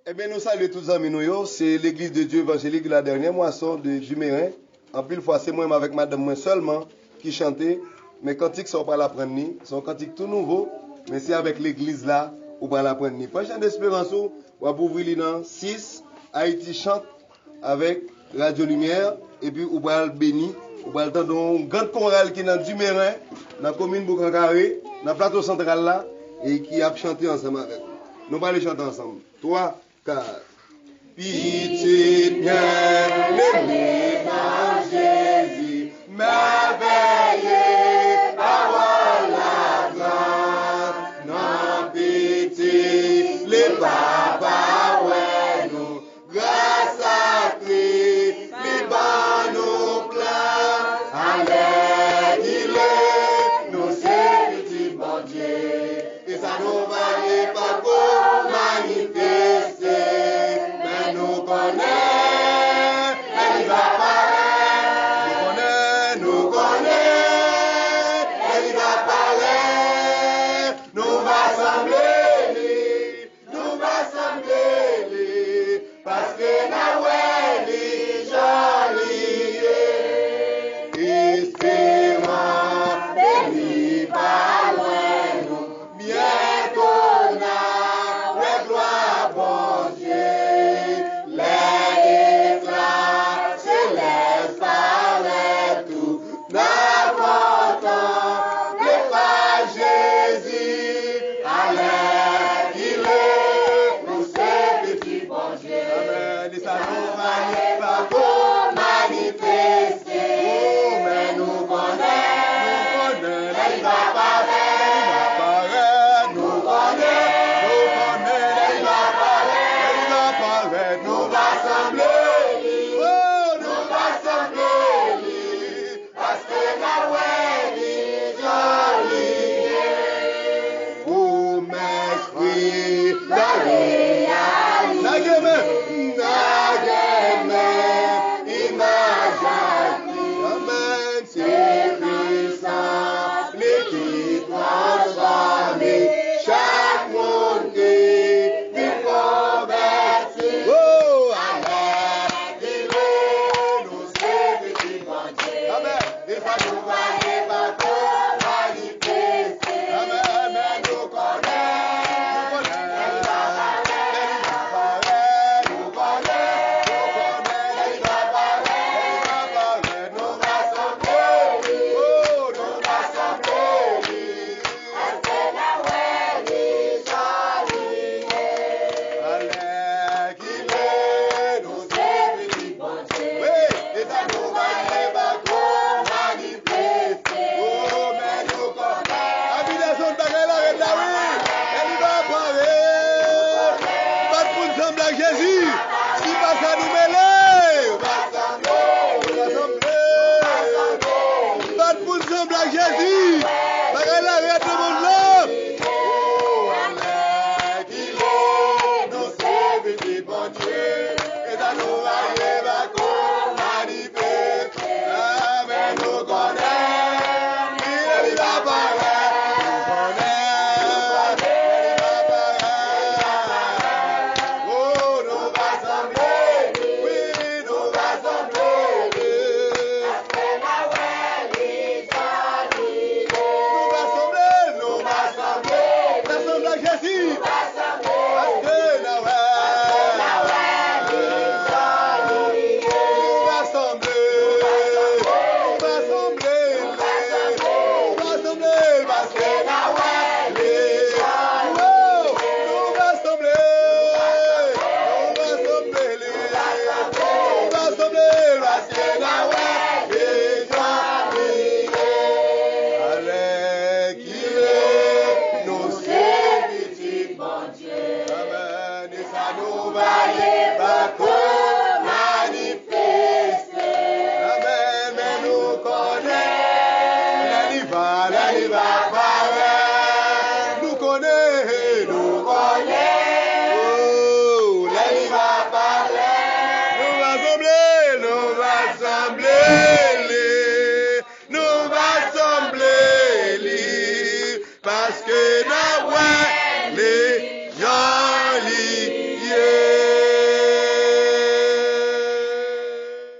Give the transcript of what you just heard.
Eh bien, nous saluons tous les amis, c'est l'église de Dieu évangélique de la dernière moisson de Jumérin. En pile fois, c'est moi avec madame moi seulement qui chantait. Mais cantiques sont pas l'apprendre, sont cantiques tout nouveaux. Mais c'est avec l'église là, ou pas l'apprendre. Prochain d'espérance, on va ouvrir dans 6, Haïti chante avec Radio Lumière. Et puis, on va le bénir. On va le dans une grande chorale qui est dans Jumérin, dans la commune Boucancaré, dans le plateau central là, et qui a chanté ensemble avec nous. Nous allons aller chanter ensemble. 3, 4. Pitié bien aimé dans Jésus, merveilleux, parole la grande, non pitié, les papas, ouais, nous, grâce à Christ, les bas nous plein, allez, il est, nous c'est petit bon Dieu, et ça nous va les pas manifester. Nobody